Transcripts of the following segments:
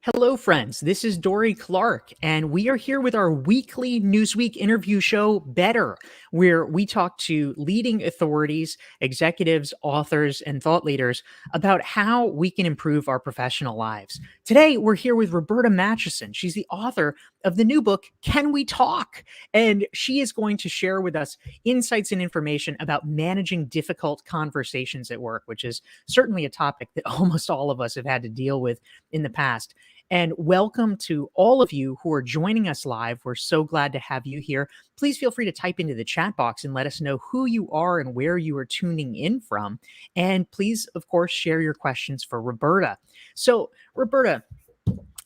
Hello, friends. This is Dorie Clark, and we are here with our weekly Newsweek interview show, Better, where we talk to leading authorities, executives, authors, and thought leaders about how we can improve our professional lives. Today, we're here with Roberta Matuson. She's the author of the new book, Can We Talk? And she is going to share with us insights and information about managing difficult conversations at work, which is certainly a topic that almost all of us have had to deal with in the past. And welcome to all of you who are joining us live. We're so glad to have you here. Please feel free to type into the chat box and let us know who you are and where you are tuning in from. And please, of course, share your questions for Roberta. So, Roberta,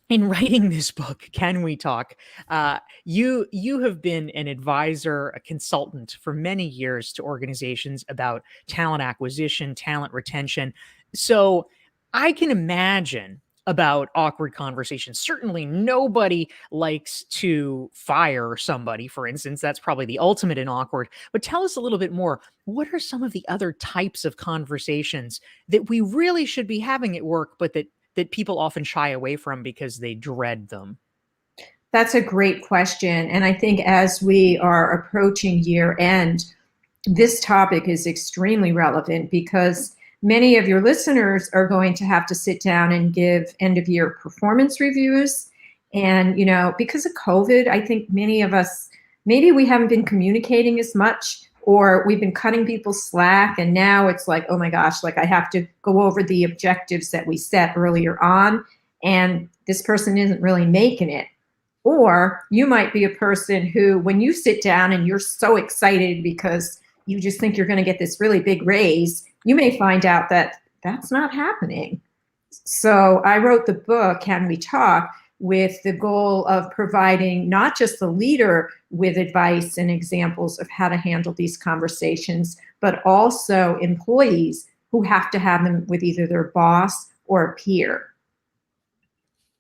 in writing this book, Can We Talk? You have been an advisor, a consultant for many years to organizations about talent acquisition, talent retention. So I can imagine about awkward conversations. Certainly nobody likes to fire somebody, for instance. That's probably the ultimate in awkward. But tell us a little bit more. What are some of the other types of conversations that we really should be having at work, but that people often shy away from because they dread them? That's a great question. And I think as we are approaching year end, this topic is extremely relevant because many of your listeners are going to have to sit down and give end of year performance reviews. And, because of COVID, I think many of us, maybe we haven't been communicating as much or we've been cutting people slack. And now it's like, oh my gosh, like I have to go over the objectives that we set earlier on. And this person isn't really making it. Or you might be a person who, when you sit down and you're so excited because you just think you're going to get this really big raise, you may find out that that's not happening. So I wrote the book, Can We Talk, with the goal of providing not just the leader with advice and examples of how to handle these conversations, but also employees who have to have them with either their boss or a peer.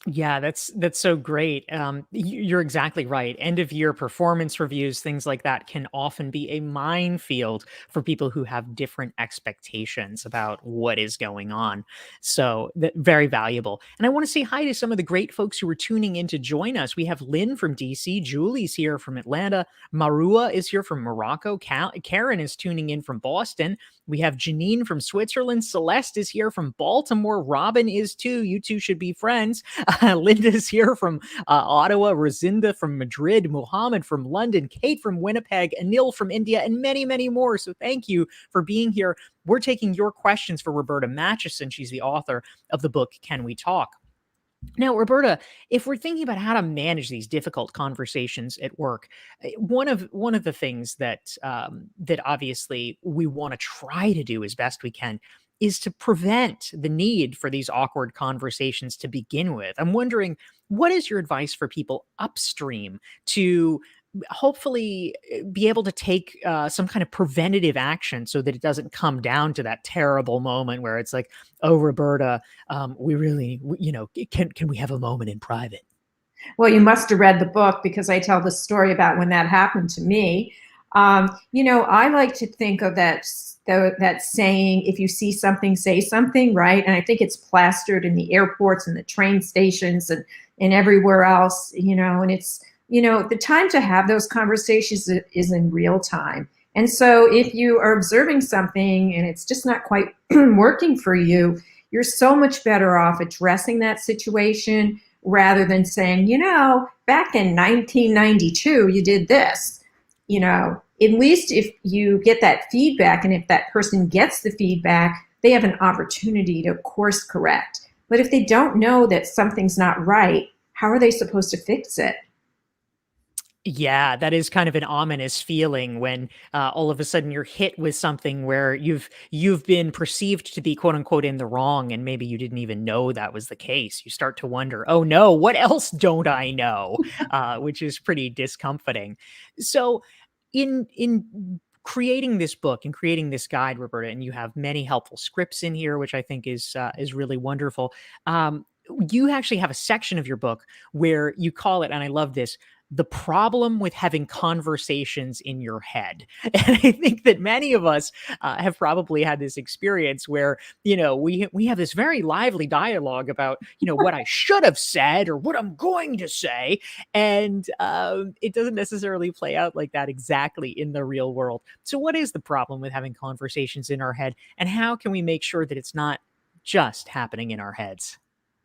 Yeah, that's so great. You're exactly right. End of year performance reviews, things like that, can often be a minefield for people who have different expectations about what is going on. So very valuable. And I want to say hi to some of the great folks who are tuning in to join us. We have Lynn from DC, Julie's here from Atlanta, Marua is here from Morocco, Karen is tuning in from Boston. We have Janine from Switzerland. Celeste is here from Baltimore. Robin is too. You two should be friends. Linda's here from Ottawa. Rosinda from Madrid. Muhammad from London. Kate from Winnipeg. Anil from India. And many, many more. So thank you for being here. We're taking your questions for Roberta Matuson. She's the author of the book, Can We Talk? Now, Roberta, if we're thinking about how to manage these difficult conversations at work, one of the things that obviously we want to try to do as best we can is to prevent the need for these awkward conversations to begin with. I'm wondering, what is your advice for people upstream to hopefully be able to take some kind of preventative action so that it doesn't come down to that terrible moment where it's like, oh, Roberta, we really, can we have a moment in private? Well, you must have read the book because I tell the story about when that happened to me. I like to think of that saying, if you see something, say something, right? And I think it's plastered in the airports and the train stations and everywhere else, and it's, the time to have those conversations is in real time. And so if you are observing something and it's just not quite working for you, you're so much better off addressing that situation rather than saying, back in 1992, you did this. At least if you get that feedback and if that person gets the feedback, they have an opportunity to course correct. But if they don't know that something's not right, how are they supposed to fix it? Yeah, that is kind of an ominous feeling when all of a sudden you're hit with something where you've been perceived to be quote unquote in the wrong, and maybe you didn't even know that was the case. You start to wonder, oh no, what else don't I know? Which is pretty discomforting. So, in creating this book and creating this guide, Roberta, and you have many helpful scripts in here, which I think is really wonderful. You actually have a section of your book where you call it, and I love this, the problem with having conversations in your head. And I think that many of us have probably had this experience where, we have this very lively dialogue about, what I should have said or what I'm going to say. And it doesn't necessarily play out like that exactly in the real world. So, what is the problem with having conversations in our head? And how can we make sure that it's not just happening in our heads?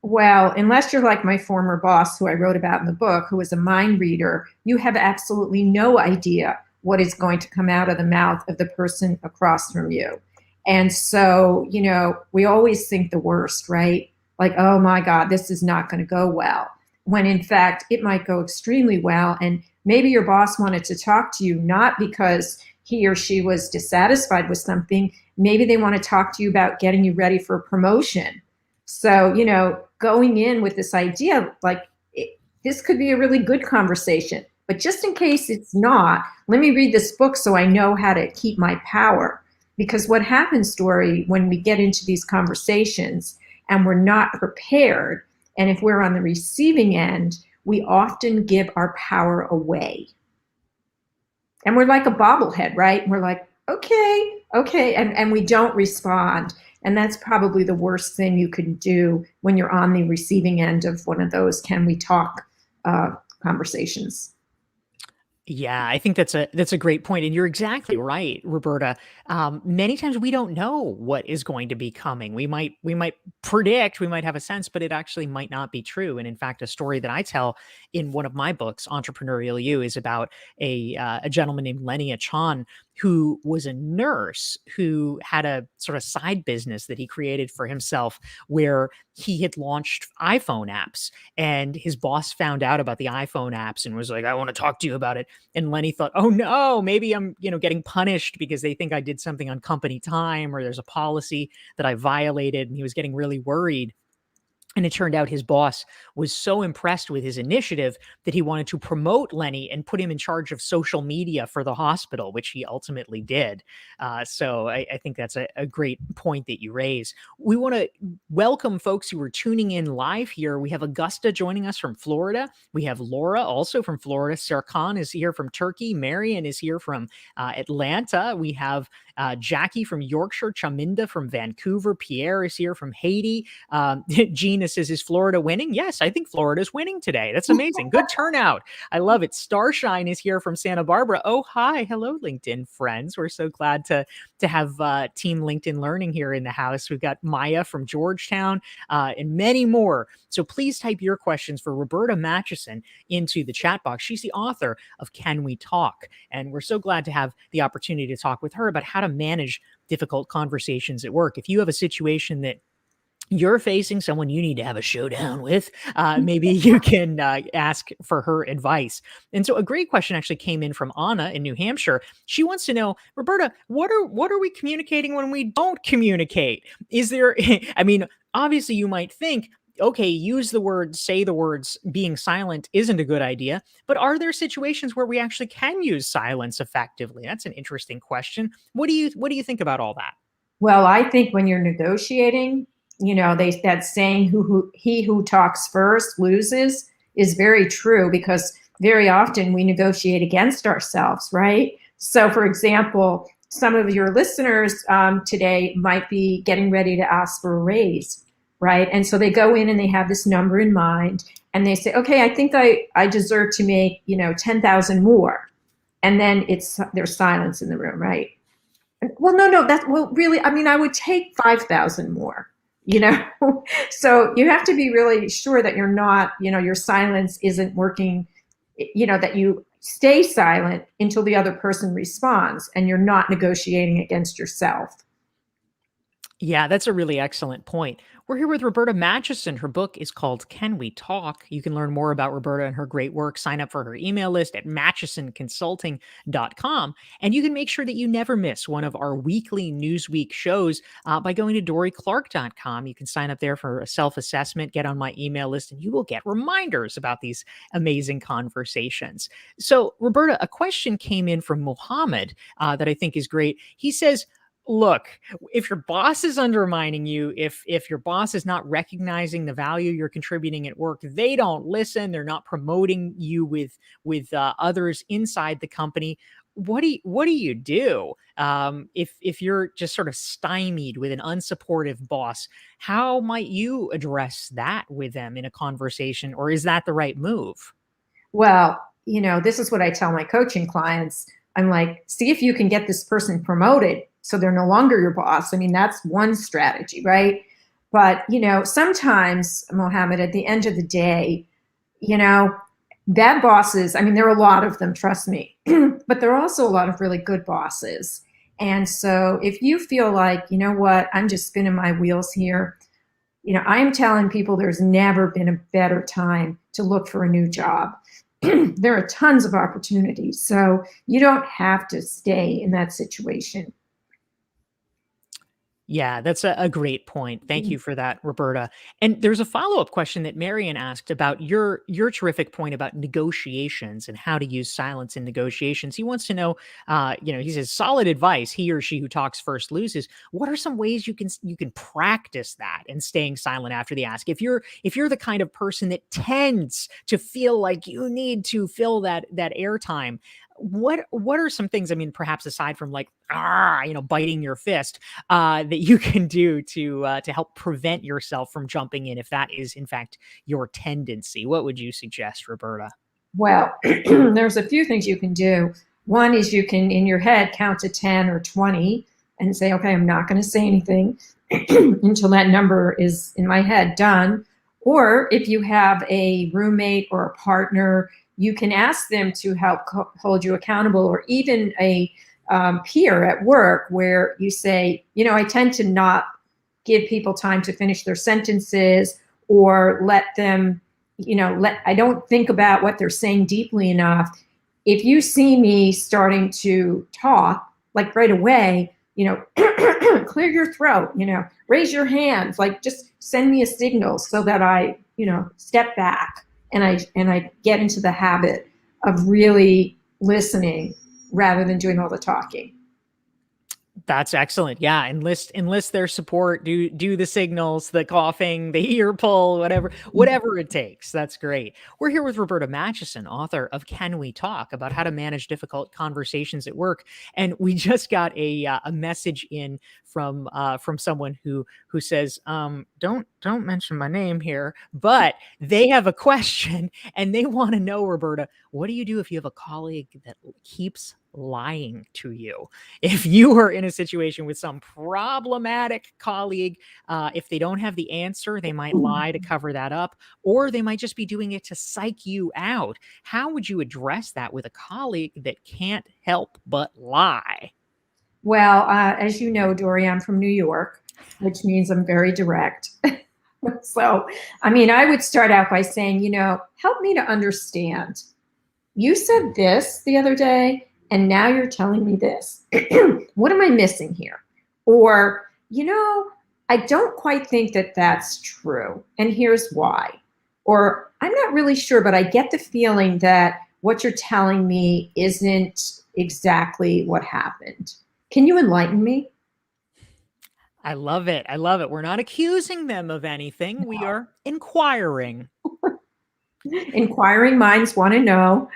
Well, unless you're like my former boss, who I wrote about in the book, who was a mind reader, you have absolutely no idea what is going to come out of the mouth of the person across from you. And so, we always think the worst, right? Like, oh my God, this is not going to go well. When in fact, it might go extremely well. And maybe your boss wanted to talk to you not because he or she was dissatisfied with something. Maybe they want to talk to you about getting you ready for a promotion. So, going in with this idea, like, this could be a really good conversation, but just in case it's not, let me read this book so I know how to keep my power. Because what happens, Dorie, when we get into these conversations and we're not prepared, and if we're on the receiving end, we often give our power away. And we're like a bobblehead, right? We're like, okay, okay, and we don't respond. And that's probably the worst thing you can do when you're on the receiving end of one of those "can we talk" conversations. Yeah, I think that's a great point, and you're exactly right, Roberta. Many times we don't know what is going to be coming. We might predict, we might have a sense, but it actually might not be true. And in fact, a story that I tell in one of my books, Entrepreneurial You, is about a gentleman named Lenny Achan, who was a nurse who had a sort of side business that he created for himself, where he had launched iPhone apps, and his boss found out about the iPhone apps and was like, "I want to talk to you about it." And Lenny thought, "Oh no, maybe I'm, getting punished because they think I did something on company time, or there's a policy that I violated." And he was getting really worried. And it turned out his boss was so impressed with his initiative that he wanted to promote Lenny and put him in charge of social media for the hospital, which he ultimately did. So I think that's a great point that you raise. We want to welcome folks who are tuning in live here. We have Augusta joining us from Florida. We have Laura also from Florida. Serkan is here from Turkey. Marion is here from Atlanta. We have Jackie from Yorkshire, Chaminda from Vancouver. Pierre is here from Haiti. Gina says, "Is Florida winning?" Yes, I think Florida's winning today. That's amazing. Good turnout. I love it. Starshine is here from Santa Barbara. Oh, hi. Hello, LinkedIn friends. We're so glad to have Team LinkedIn Learning here in the house. We've got Maya from Georgetown and many more. So please type your questions for Roberta Matuson into the chat box. She's the author of Can We Talk? And we're so glad to have the opportunity to talk with her about how to manage difficult conversations at work. If you have a situation that you're facing, someone you need to have a showdown with, maybe you can ask for her advice. And so a great question actually came in from Anna in New Hampshire. She wants to know, Roberta, what are we communicating when we don't communicate? Is there, I mean, obviously you might think, okay, use the words, say the words, being silent isn't a good idea. But are there situations where we actually can use silence effectively? That's an interesting question. What do you think about all that? Well, I think when you're negotiating, that saying he who talks first loses is very true, because very often we negotiate against ourselves, right? So, for example, some of your listeners today might be getting ready to ask for a raise, right? And so they go in and they have this number in mind, and they say, "Okay, I think I deserve to make 10,000 more," and then there's silence in the room, right? Well, no, really, I mean, I would take 5,000 more, you know? So you have to be really sure that you're not, your silence isn't working, that you stay silent until the other person responds and you're not negotiating against yourself. Yeah, that's a really excellent point. We're here with Roberta Matuson. Her book is called Can We Talk? You can learn more about Roberta and her great work. Sign up for her email list at matchesonconsulting.com. And you can make sure that you never miss one of our weekly Newsweek shows by going to dorieclark.com. You can sign up there for a self-assessment, get on my email list, and you will get reminders about these amazing conversations. So, Roberta, a question came in from Mohammed that I think is great. He says, Look, if your boss is undermining you, if your boss is not recognizing the value you're contributing at work, they don't listen, they're not promoting you with others inside the company. What do you do if you're just sort of stymied with an unsupportive boss? How might you address that with them in a conversation, or is that the right move? Well, this is what I tell my coaching clients. I'm like, see if you can get this person promoted so they're no longer your boss. I mean, that's one strategy, right? But, sometimes, Mohammed, at the end of the day, you know, bad bosses, I mean, there are a lot of them, trust me, but there are also a lot of really good bosses. And so if you feel like, you know what, I'm just spinning my wheels here, I am telling people there's never been a better time to look for a new job. There are tons of opportunities. So you don't have to stay in that situation. Yeah, that's a great point. Thank you for that, Roberta. And there's a follow-up question that Marion asked about your terrific point about negotiations and how to use silence in negotiations. He wants to know, he says, solid advice. He or she who talks first loses. What are some ways you can practice that and staying silent after the ask? If you're the kind of person that tends to feel like you need to fill that airtime, what are some things? I mean, perhaps aside from like biting your fist, that you can do to help prevent yourself from jumping in if that is in fact your tendency. What would you suggest, Roberta? Well, there's a few things you can do. One is you can, in your head, count to 10 or 20 and say, okay, I'm not going to say anything until that number is in my head done. Or if you have a roommate or a partner, you can ask them to help hold you accountable, or even a peer at work where you say, I tend to not give people time to finish their sentences, or let them, I don't think about what they're saying deeply enough. If you see me starting to talk, like right away, clear your throat, raise your hands, like just send me a signal so that I, step back and I get into the habit of really listening rather than doing all the talking. That's excellent. Yeah, enlist their support. Do the signals, the coughing, the ear pull, whatever it takes. That's great. We're here with Roberta Matuson, author of Can We Talk, about how to manage difficult conversations at work. And we just got a message in from someone who says, don't mention my name here, but they have a question and they want to know, Roberta, what do you do if you have a colleague that keeps lying to you? If you are in a situation with some problematic colleague, if they don't have the answer, they might lie to cover that up, or they might just be doing it to psych you out. How would you address that with a colleague that can't help but lie? Well, as you know, Dorie, I'm from New York, which means I'm very direct. So, I mean, I would start out by saying, help me to understand. You said this the other day, and now you're telling me this. What am I missing here? Or, I don't quite think that that's true, and here's why. Or, I'm not really sure, but I get the feeling that what you're telling me isn't exactly what happened. Can you enlighten me? I love it. I love it. We're not accusing them of anything. We are inquiring. Inquiring minds want to know.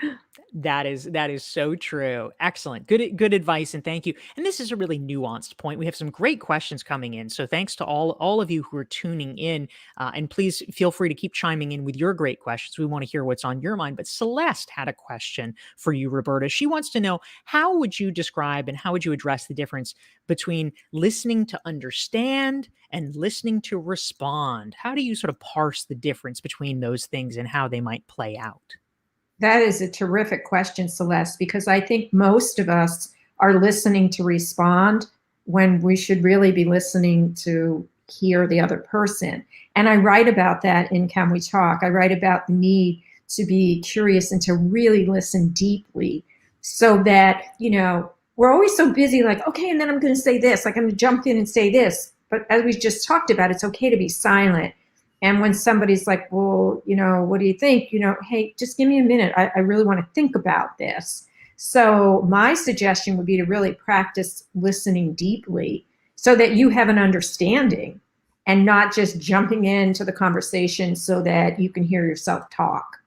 That is so true. Excellent. Good advice, and thank you. And this is a really nuanced point. We have some great questions coming in. So thanks to all of you who are tuning in. And please feel free to keep chiming in with your great questions. We want to hear what's on your mind. But Celeste had a question for you, Roberta. She wants to know, how would you describe and how would you address the difference between listening to understand and listening to respond? How do you sort of parse the difference between those things and how they might play out? That is a terrific question, Celeste, because I think most of us are listening to respond when we should really be listening to hear the other person. And I write about that in Can We Talk? I write about the need to be curious and to really listen deeply, so that, we're always so busy, like, okay, and then I'm going to say this, like I'm going to jump in and say this. But as we just talked about, it's okay to be silent. And when somebody's like, well, what do you think? Hey, just give me a minute. I really want to think about this. So my suggestion would be to really practice listening deeply so that you have an understanding and not just jumping into the conversation so that you can hear yourself talk.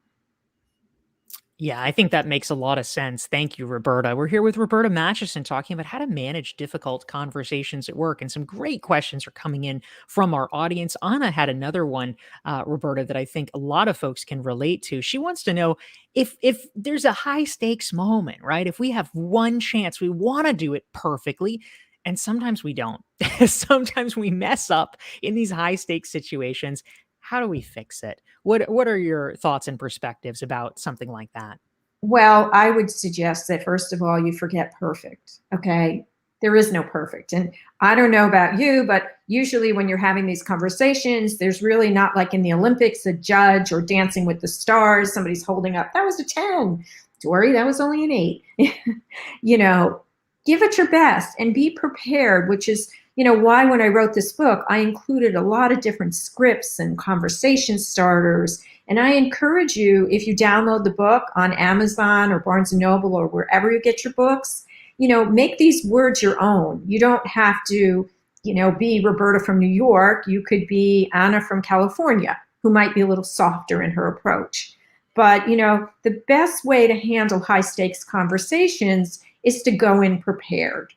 Yeah, I think that makes a lot of sense. Thank you, Roberta. We're here with Roberta Matuson talking about how to manage difficult conversations at work. And some great questions are coming in from our audience. Anna had another one, Roberta, that I think a lot of folks can relate to. She wants to know if there's a high stakes moment, right? If we have one chance, we want to do it perfectly. And sometimes we don't. Sometimes we mess up in these high stakes situations. How do we fix it? What are your thoughts and perspectives about something like that? Well, I would suggest that first of all, you forget perfect. Okay. There is no perfect. And I don't know about you, but usually when you're having these conversations, there's really not like in the Olympics, a judge or Dancing with the Stars, somebody's holding up, that was a 10. Dorie, that was only an 8. You know, give it your best and be prepared, which is, why when I wrote this book, I included a lot of different scripts and conversation starters. And I encourage you, if you download the book on Amazon or Barnes and Noble or wherever you get your books, make these words your own. You don't have to, be Roberta from New York. You could be Anna from California, who might be a little softer in her approach. But, the best way to handle high stakes conversations is to go in prepared.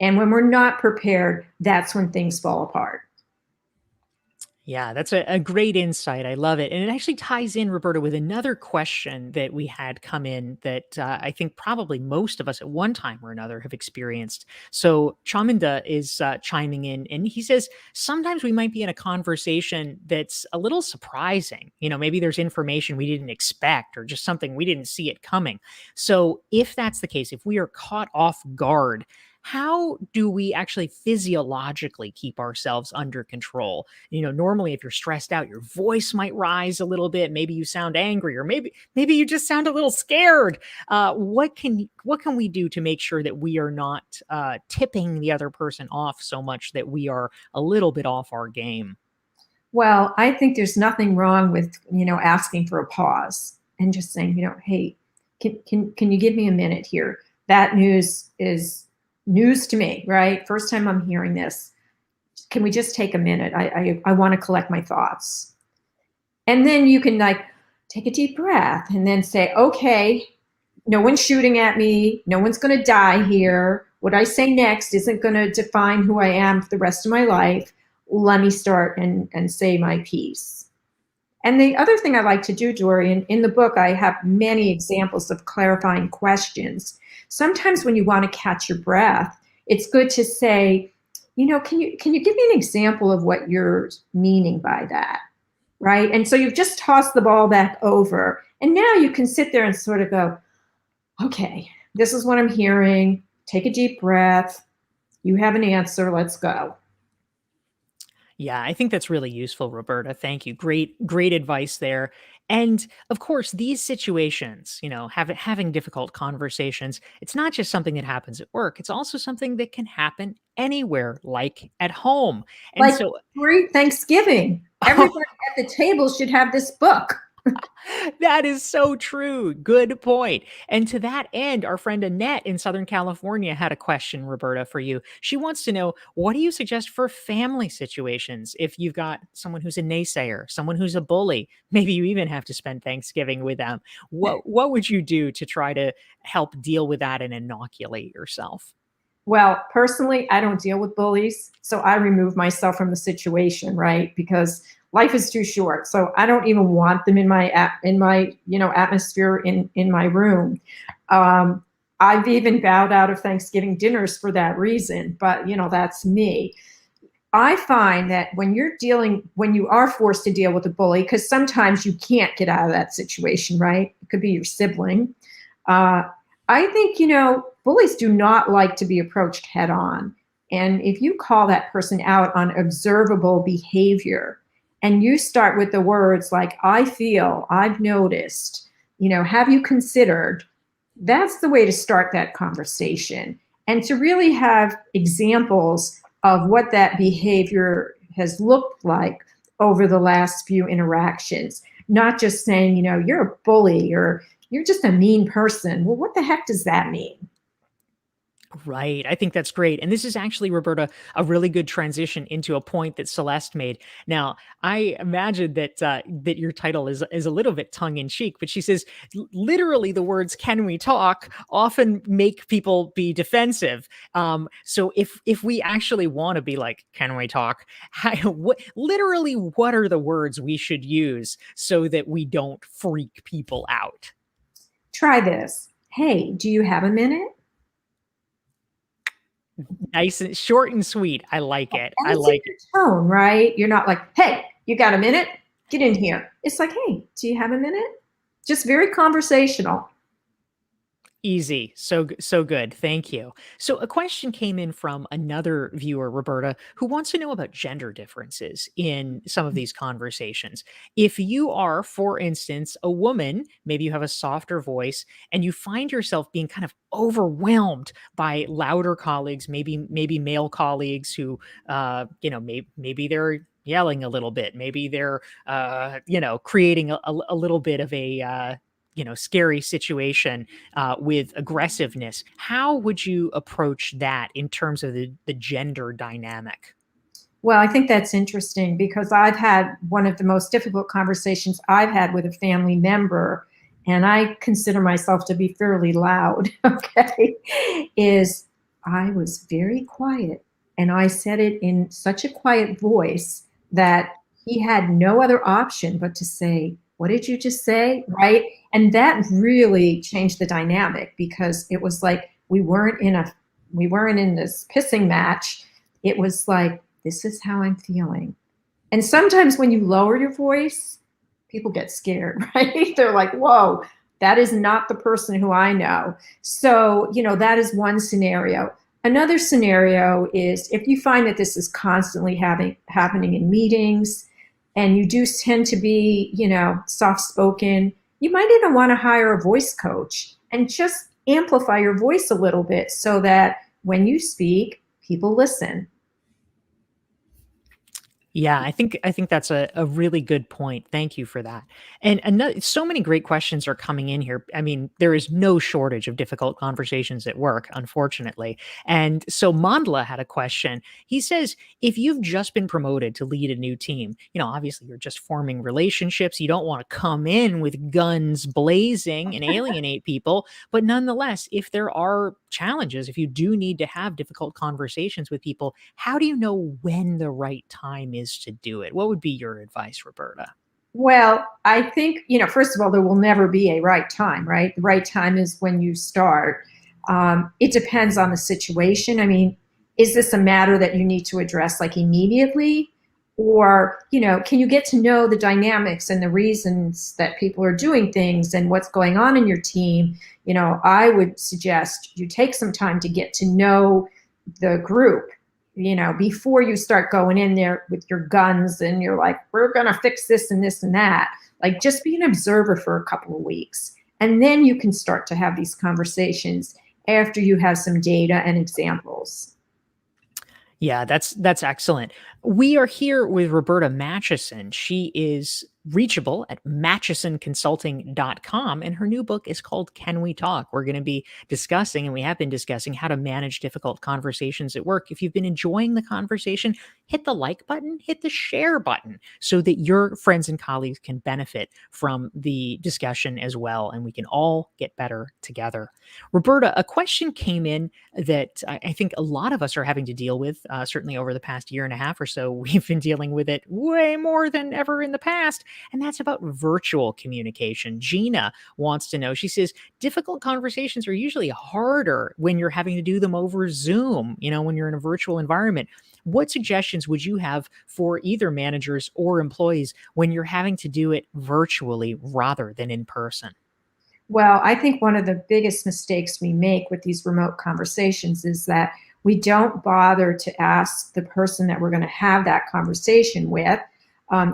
And when we're not prepared, that's when things fall apart. Yeah, that's a great insight. I love it. And it actually ties in, Roberta, with another question that we had come in that I think probably most of us at one time or another have experienced. So Chaminda is chiming in and he says, sometimes we might be in a conversation that's a little surprising. Maybe there's information we didn't expect or just something we didn't see it coming. So if that's the case, if we are caught off guard, how do we actually physiologically keep ourselves under control? Normally if you're stressed out, your voice might rise a little bit. Maybe you sound angry, or maybe you just sound a little scared. What can we do to make sure that we are not tipping the other person off so much that we are a little bit off our game? Well, I think there's nothing wrong with, asking for a pause and just saying, hey, can you give me a minute here? That news is news to me, right? First time I'm hearing this. Can we just take a minute? I want to collect my thoughts. And then you can take a deep breath and then say, okay, no one's shooting at me. No one's going to die here. What I say next isn't going to define who I am for the rest of my life. Let me start and say my piece. And the other thing I like to do, Dorie, in the book, I have many examples of clarifying questions. Sometimes when you want to catch your breath, it's good to say, can you give me an example of what you're meaning by that? Right. And so you've just tossed the ball back over. And now you can sit there and sort of go, okay, this is what I'm hearing. Take a deep breath. You have an answer. Let's go. Yeah, I think that's really useful, Roberta. Thank you. Great advice there. And of course, these situations, having difficult conversations, it's not just something that happens at work. It's also something that can happen anywhere, like at home. And Like so, Thanksgiving. Everybody at the table should have this book. that is so true. Good point. And to that end, our friend Annette in Southern California had a question, Roberta, for you. She wants to know, what do you suggest for family situations if you've got someone who's a naysayer, someone who's a bully? Maybe you even have to spend Thanksgiving with them. What would you do to try to help deal with that and inoculate yourself? Well, personally, I don't deal with bullies, so I remove myself from the situation, right? Because life is too short. So I don't even want them in my atmosphere in my room. I've even bowed out of Thanksgiving dinners for that reason, but that's me. I find that when you are forced to deal with a bully, because sometimes you can't get out of that situation, right? It could be your sibling. Uh, I think, bullies do not like to be approached head on. And if you call that person out on observable behavior and you start with the words like, I feel, I've noticed, have you considered, that's the way to start that conversation. And to really have examples of what that behavior has looked like over the last few interactions, not just saying, you're a bully or, you're just a mean person. Well, what the heck does that mean? Right. I think that's great. And this is actually, Roberta, a really good transition into a point that Celeste made. Now, I imagine that that your title is a little bit tongue in cheek, but she says literally the words "Can we talk?" often make people be defensive. So if we actually want to be like, "Can we talk?" Literally, what are the words we should use so that we don't freak people out? Try this. Hey, do you have a minute? Nice and short and sweet. I like it. And I it's in like it. your tone, right? You're not like, hey, you got a minute? Get in here. It's like, hey, do you have a minute? Just very conversational. Easy. So good. Thank you. So a question came in from another viewer, Roberta, who wants to know about gender differences in some of these conversations. If you are, for instance, a woman, maybe you have a softer voice and you find yourself being kind of overwhelmed by louder colleagues, maybe male colleagues who maybe they're yelling a little bit, maybe they're creating a little bit of a scary situation with aggressiveness. How would you approach that in terms of the gender dynamic? Well, I think that's interesting because I've had one of the most difficult conversations I've had with a family member, and I consider myself to be fairly loud, okay, is I was very quiet and I said it in such a quiet voice that he had no other option but to say, what did you just say? Right? And that really changed the dynamic because it was like we weren't in this pissing match. It was like, this is how I'm feeling. And sometimes when you lower your voice, people get scared, right? They're like, whoa, that is not the person who I know. So, that is one scenario. Another scenario is if you find that this is constantly happening in meetings and you do tend to be, soft spoken, you might even want to hire a voice coach and just amplify your voice a little bit so that when you speak, people listen. Yeah, I think that's a really good point. Thank you for that. And another, so many great questions are coming in here. I mean, there is no shortage of difficult conversations at work, unfortunately. And so Mandla had a question. He says, if you've just been promoted to lead a new team, obviously you're just forming relationships. You don't want to come in with guns blazing and alienate people. But nonetheless, if there are challenges, if you do need to have difficult conversations with people, how do you know when the right time is to do it? What would be your advice, Roberta? Well, I think, first of all, there will never be a right time, right? The right time is when you start. It depends on the situation. I mean, is this a matter that you need to address like immediately? Or, can you get to know the dynamics and the reasons that people are doing things and what's going on in your team? I would suggest you take some time to get to know the group, before you start going in there with your guns and you're like, we're going to fix this and this and that. Like, just be an observer for a couple of weeks. And then you can start to have these conversations after you have some data and examples. Yeah, that's excellent. We are here with Roberta Matuson. She is reachable at matuson.consulting.com, and her new book is called Can We Talk? We're going to be discussing, and we have been discussing, how to manage difficult conversations at work. If you've been enjoying the conversation, hit the like button, hit the share button so that your friends and colleagues can benefit from the discussion as well, and we can all get better together. Roberta, a question came in that I think a lot of us are having to deal with, certainly over the past year and a half or so. We've been dealing with it way more than ever in the past, and that's about virtual communication. Gina wants to know, she says, difficult conversations are usually harder when you're having to do them over Zoom, when you're in a virtual environment. What suggestions would you have for either managers or employees when you're having to do it virtually rather than in person? Well, I think one of the biggest mistakes we make with these remote conversations is that we don't bother to ask the person that we're going to have that conversation with,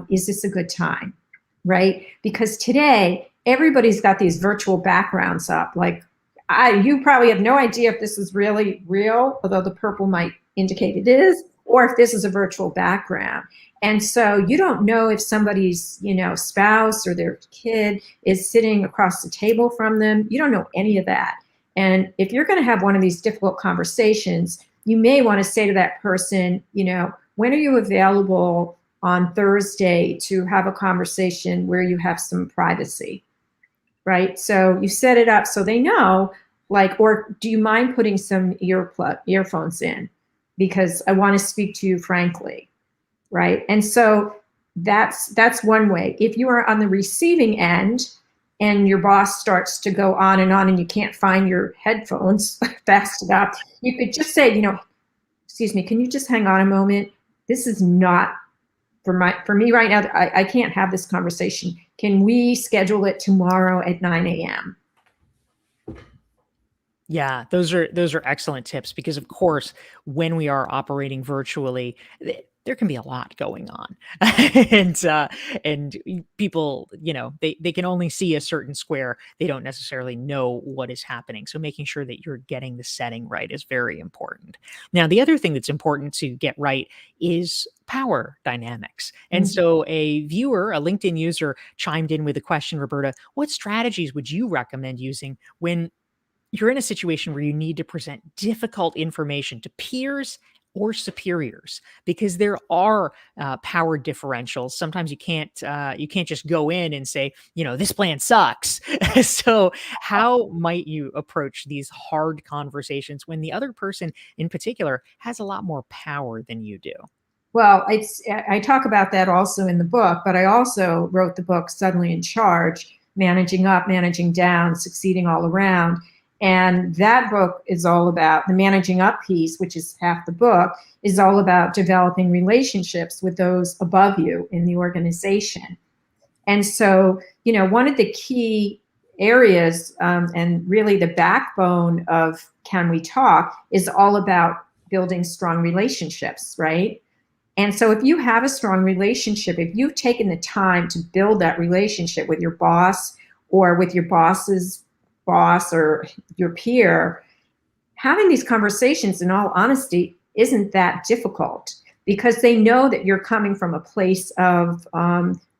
is this a good time? Right? Because today, everybody's got these virtual backgrounds up. Like, you probably have no idea if this is really real, although the purple might indicate it is. or if this is a virtual background. And so you don't know if somebody's, spouse or their kid is sitting across the table from them. You don't know any of that. And if you're going to have one of these difficult conversations, you may want to say to that person, when are you available on Thursday to have a conversation where you have some privacy, right? So you set it up so they know, like, or do you mind putting some earphones in? Because I want to speak to you frankly, right? And so that's one way. If you are on the receiving end and your boss starts to go on and you can't find your headphones fast enough, you could just say, excuse me, can you just hang on a moment? This is not for me right now. I can't have this conversation. Can we schedule it tomorrow at 9 a.m.? Yeah, those are excellent tips because of course, when we are operating virtually, there can be a lot going on. and people, they can only see a certain square. They don't necessarily know what is happening. So making sure that you're getting the setting right is very important. Now, the other thing that's important to get right is power dynamics. And so a viewer, a LinkedIn user chimed in with a question, Roberta, what strategies would you recommend using when you're in a situation where you need to present difficult information to peers or superiors because there are power differentials. Sometimes you can't just go in and say, this plan sucks. So how might you approach these hard conversations when the other person in particular has a lot more power than you do? Well, I talk about that also in the book, but I also wrote the book Suddenly in Charge, Managing Up, Managing Down, Succeeding All Around. And that book is all about the managing up piece, which is half the book, is all about developing relationships with those above you in the organization. And so, one of the key areas and really the backbone of Can We Talk is all about building strong relationships, right? And so if you have a strong relationship, if you've taken the time to build that relationship with your boss or with your boss's boss or your peer, having these conversations, in all honesty, isn't that difficult because they know that you're coming from a place of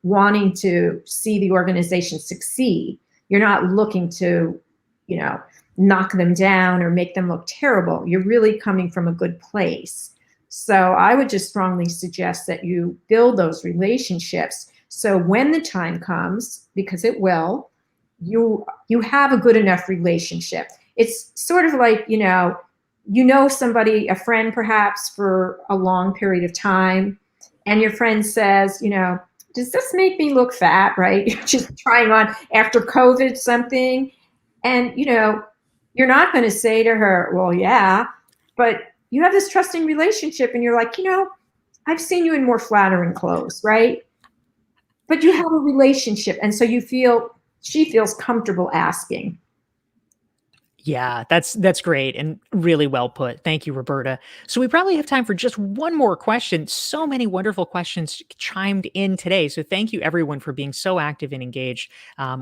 wanting to see the organization succeed. You're not looking to, knock them down or make them look terrible. You're really coming from a good place. So I would just strongly suggest that you build those relationships. So when the time comes, because it will, you have a good enough relationship. It's sort of like, somebody, a friend perhaps for a long period of time, and your friend says, does this make me look fat, right? You're just trying on after COVID something. And, you're not going to say to her, well, yeah, but you have this trusting relationship and you're like, I've seen you in more flattering clothes, right? But you have a relationship. And so she feels comfortable asking. Yeah, that's great and really well put. Thank you, Roberta. So we probably have time for just one more question. So many wonderful questions chimed in today. So thank you everyone for being so active and engaged.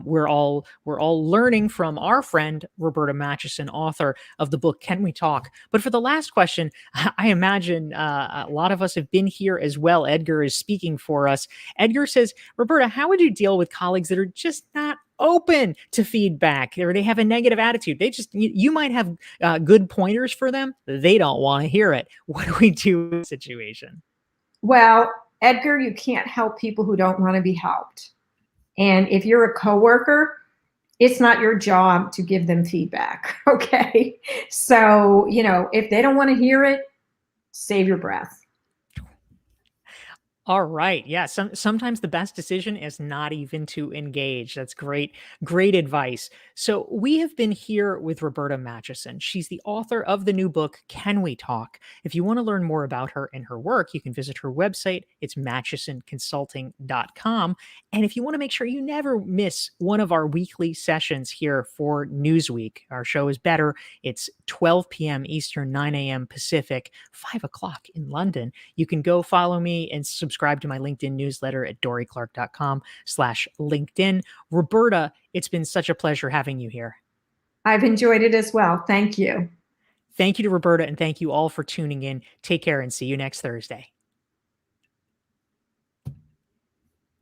We're all learning from our friend Roberta Matuson, author of the book Can We Talk? But for the last question, I imagine a lot of us have been here as well. Edgar is speaking for us. Edgar says, Roberta, how would you deal with colleagues that are just not open to feedback or they have a negative attitude? You might have good pointers for them. They don't want to hear it. What do we do in this situation? Well, Edgar, you can't help people who don't want to be helped. And if you're a coworker, it's not your job to give them feedback. Okay. So, if they don't want to hear it, save your breath. All right. Yeah. Sometimes the best decision is not even to engage. That's great. Great advice. So we have been here with Roberta Matuson. She's the author of the new book, Can We Talk? If you want to learn more about her and her work, you can visit her website. It's matchesonconsulting.com. And if you want to make sure you never miss one of our weekly sessions here for Newsweek, our show is better. It's 12 p.m. Eastern, 9 a.m. Pacific, 5 o'clock in London. You can go follow me and subscribe to my LinkedIn newsletter at dorieclark.com/LinkedIn. Roberta, it's been such a pleasure having you here. I've enjoyed it as well. Thank you. Thank you to Roberta, and thank you all for tuning in. Take care and see you next Thursday.